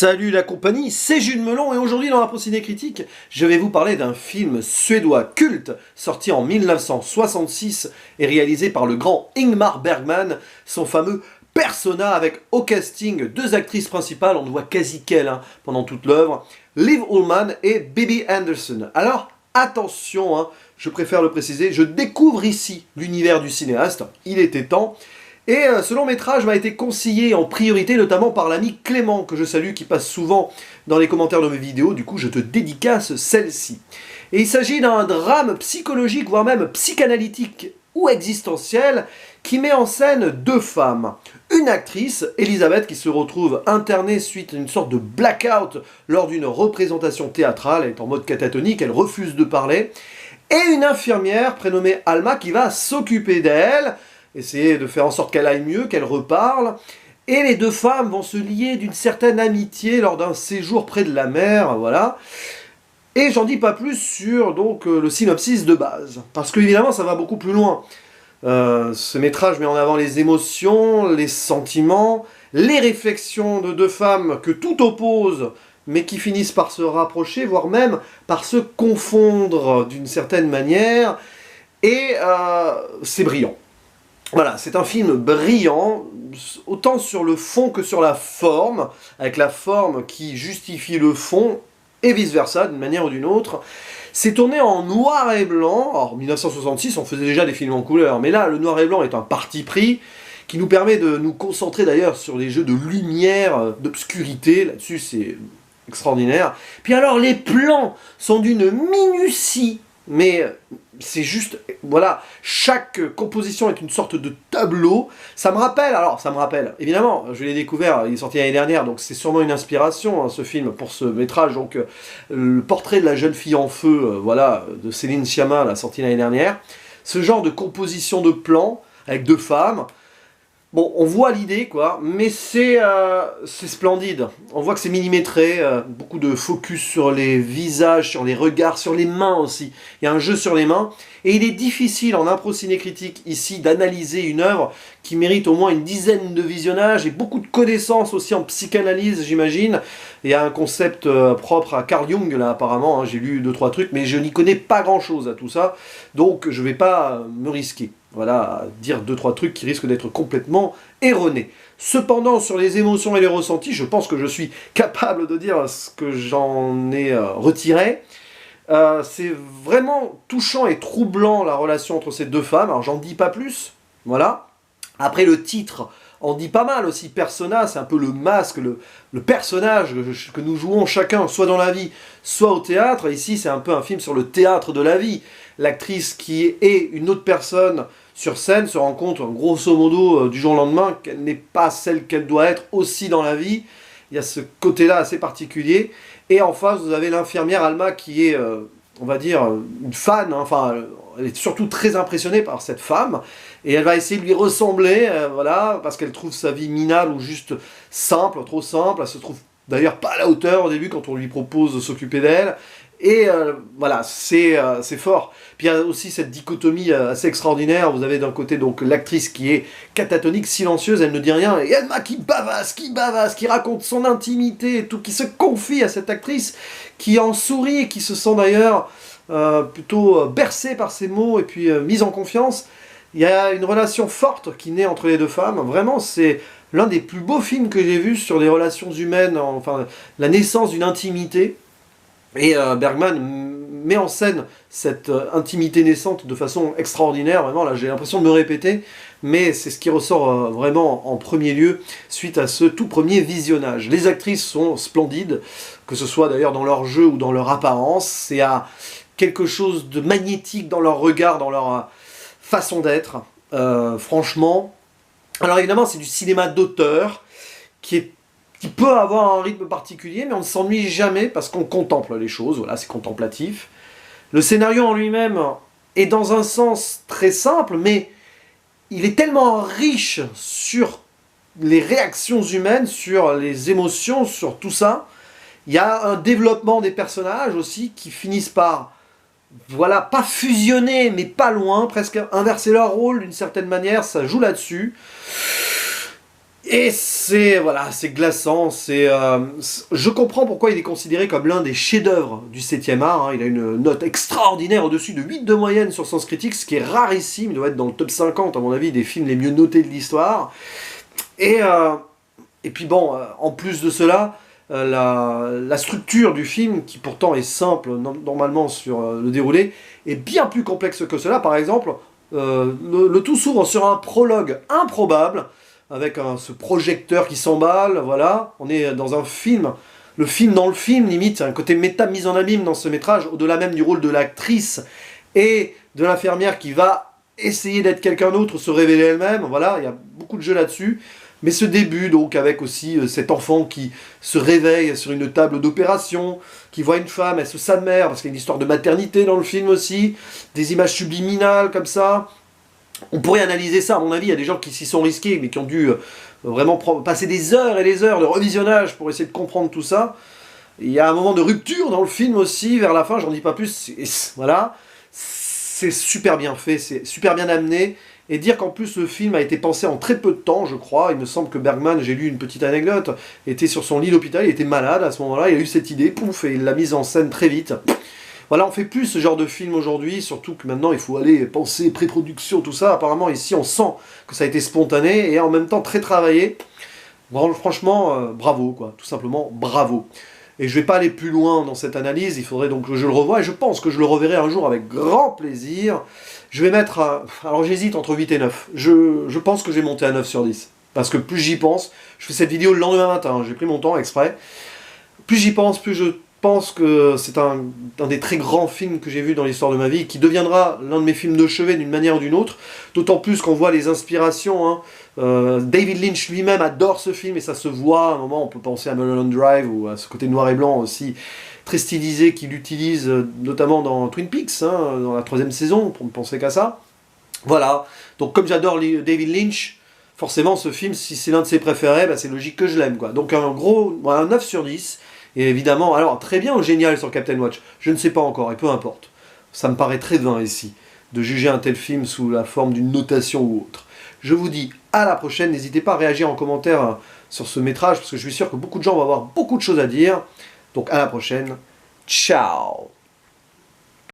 Salut la compagnie, c'est Jules Melon et aujourd'hui dans la Ciné Critique, je vais vous parler d'un film suédois culte sorti en 1966 et réalisé par le grand Ingmar Bergman, son fameux Persona avec au casting deux actrices principales, on ne voit quasi qu'elles pendant toute l'œuvre, Liv Ullmann et Bibi Andersson. Alors attention, je préfère le préciser, je découvre ici l'univers du cinéaste, il était temps. Et ce long métrage m'a été conseillé en priorité notamment par l'ami Clément, que je salue, qui passe souvent dans les commentaires de mes vidéos, du coup je te dédicace celle-ci. Et il s'agit d'un drame psychologique, voire même psychanalytique ou existentiel, qui met en scène deux femmes. Une actrice, Elisabeth, qui se retrouve internée suite à une sorte de blackout lors d'une représentation théâtrale, elle est en mode catatonique, elle refuse de parler, et une infirmière prénommée Alma qui va s'occuper d'elle, essayer de faire en sorte qu'elle aille mieux, qu'elle reparle. Et les deux femmes vont se lier d'une certaine amitié lors d'un séjour près de la mer, voilà. Et j'en dis pas plus sur donc le synopsis de base, parce que évidemment ça va beaucoup plus loin. Ce métrage met en avant les émotions, les sentiments, les réflexions de deux femmes que tout oppose, mais qui finissent par se rapprocher, voire même par se confondre d'une certaine manière. Et c'est brillant. Voilà, c'est un film brillant, autant sur le fond que sur la forme, avec la forme qui justifie le fond, et vice-versa, d'une manière ou d'une autre. C'est tourné en noir et blanc. Alors, en 1966, on faisait déjà des films en couleur, mais là, le noir et blanc est un parti pris, qui nous permet de nous concentrer d'ailleurs sur les jeux de lumière, d'obscurité, là-dessus c'est extraordinaire. Puis alors, les plans sont d'une minutie, mais c'est juste, voilà, chaque composition est une sorte de tableau. Ça me rappelle, évidemment, je l'ai découvert, il est sorti l'année dernière, donc c'est sûrement une inspiration, ce film, pour ce métrage, donc le portrait de la jeune fille en feu, voilà, de Céline Sciamma, la sortie l'année dernière. Ce genre de composition de plans, avec deux femmes, bon, on voit l'idée, quoi, mais c'est splendide. On voit que c'est millimétré, beaucoup de focus sur les visages, sur les regards, sur les mains aussi. Il y a un jeu sur les mains, et il est difficile en impro ciné-critique ici d'analyser une œuvre qui mérite au moins une dizaine de visionnages et beaucoup de connaissances aussi en psychanalyse, j'imagine. Il y a un concept propre à Carl Jung, là, apparemment, j'ai lu 2-3 trucs, mais je n'y connais pas grand-chose à tout ça, donc je ne vais pas me risquer. Voilà, à dire 2-3 trucs qui risquent d'être complètement erronés. Cependant, sur les émotions et les ressentis, je pense que je suis capable de dire ce que j'en ai retiré. C'est vraiment touchant et troublant la relation entre ces deux femmes, alors j'en dis pas plus, voilà. Après le titre en dit pas mal aussi, Persona, c'est un peu le masque, le personnage que nous jouons chacun, soit dans la vie, soit au théâtre. Ici, c'est un peu un film sur le théâtre de la vie. L'actrice qui est une autre personne sur scène se rend compte, grosso modo, du jour au lendemain, qu'elle n'est pas celle qu'elle doit être aussi dans la vie. Il y a ce côté-là assez particulier. Et en face, vous avez l'infirmière Alma qui est, on va dire, une fan, enfin, elle est surtout très impressionnée par cette femme, et elle va essayer de lui ressembler, voilà, parce qu'elle trouve sa vie minable ou juste simple, trop simple. Elle se trouve d'ailleurs pas à la hauteur au début quand on lui propose de s'occuper d'elle. Et voilà, c'est fort. Puis il y a aussi cette dichotomie assez extraordinaire. Vous avez d'un côté donc l'actrice qui est catatonique, silencieuse, elle ne dit rien, et Alma qui bavasse, qui raconte son intimité et tout, qui se confie à cette actrice, qui en sourit et qui se sent d'ailleurs plutôt bercée par ses mots et puis mise en confiance. Il y a une relation forte qui naît entre les deux femmes. Vraiment, c'est l'un des plus beaux films que j'ai vus sur les relations humaines, enfin la naissance d'une intimité. Et Bergman met en scène cette intimité naissante de façon extraordinaire. Vraiment, là, j'ai l'impression de me répéter, mais c'est ce qui ressort vraiment en premier lieu suite à ce tout premier visionnage. Les actrices sont splendides, que ce soit d'ailleurs dans leur jeu ou dans leur apparence. Il y a quelque chose de magnétique dans leur regard, dans leur façon d'être, franchement. Alors évidemment, c'est du cinéma d'auteur qui peut avoir un rythme particulier, mais on ne s'ennuie jamais parce qu'on contemple les choses, voilà, c'est contemplatif. Le scénario en lui-même est dans un sens très simple, mais il est tellement riche sur les réactions humaines, sur les émotions, sur tout ça. Il y a un développement des personnages aussi qui finissent par, voilà, pas fusionner, mais pas loin, presque inverser leur rôle d'une certaine manière, ça joue là-dessus. Et c'est voilà, c'est glaçant, je comprends pourquoi il est considéré comme l'un des chefs-d'œuvre du 7e art, hein. Il a une note extraordinaire au-dessus de 8 de moyenne sur Sens Critique, ce qui est rarissime, il doit être dans le top 50 à mon avis des films les mieux notés de l'histoire. Et, euh, et puis bon, en plus de cela, la structure du film, qui pourtant est simple normalement sur le déroulé, est bien plus complexe que cela. Par exemple, le tout s'ouvre sur un prologue improbable, avec ce projecteur qui s'emballe, voilà. On est dans un film, le film dans le film, limite, un côté méta mise en abîme dans ce métrage, au-delà même du rôle de l'actrice et de l'infirmière qui va essayer d'être quelqu'un d'autre, se révéler elle-même, voilà, il y a beaucoup de jeux là-dessus. Mais ce début, donc, avec aussi cet enfant qui se réveille sur une table d'opération, qui voit une femme, elle se sa mère, parce qu'il y a une histoire de maternité dans le film aussi, des images subliminales comme ça. On pourrait analyser ça, à mon avis, il y a des gens qui s'y sont risqués, mais qui ont dû vraiment passer des heures et des heures de revisionnage pour essayer de comprendre tout ça. Il y a un moment de rupture dans le film aussi, vers la fin, j'en dis pas plus, voilà. C'est super bien fait, c'est super bien amené, et dire qu'en plus le film a été pensé en très peu de temps, je crois. Il me semble que Bergman, j'ai lu une petite anecdote, était sur son lit d'hôpital, il était malade à ce moment-là, il a eu cette idée, pouf, et il l'a mise en scène très vite. Voilà, on fait plus ce genre de film aujourd'hui, surtout que maintenant il faut aller penser pré-production, tout ça. Apparemment ici on sent que ça a été spontané et en même temps très travaillé. Bon, franchement, bravo quoi, tout simplement bravo. Et je vais pas aller plus loin dans cette analyse, il faudrait donc que je le revoie, et je pense que je le reverrai un jour avec grand plaisir. Je vais mettre, alors j'hésite entre 8 et 9. Je pense que je vais monter à 9 sur 10. Parce que plus j'y pense, je fais cette vidéo le lendemain matin, hein, j'ai pris mon temps exprès. Plus j'y pense, plus je pense que c'est un des très grands films que j'ai vu dans l'histoire de ma vie, qui deviendra l'un de mes films de chevet d'une manière ou d'une autre, d'autant plus qu'on voit les inspirations, hein. David Lynch lui-même adore ce film, et ça se voit, à un moment on peut penser à Mulholland Drive, ou à ce côté noir et blanc aussi, très stylisé, qu'il utilise notamment dans Twin Peaks, hein, dans la 3e saison, pour ne penser qu'à ça. Voilà, donc comme j'adore David Lynch, forcément ce film, si c'est l'un de ses préférés, bah, c'est logique que je l'aime, quoi. Donc un gros, un 9 sur 10, et évidemment, alors très bien ou génial sur Captain Watch, je ne sais pas encore, et peu importe. Ça me paraît très vain ici, de juger un tel film sous la forme d'une notation ou autre. Je vous dis à la prochaine, n'hésitez pas à réagir en commentaire sur ce métrage, parce que je suis sûr que beaucoup de gens vont avoir beaucoup de choses à dire. Donc à la prochaine, ciao!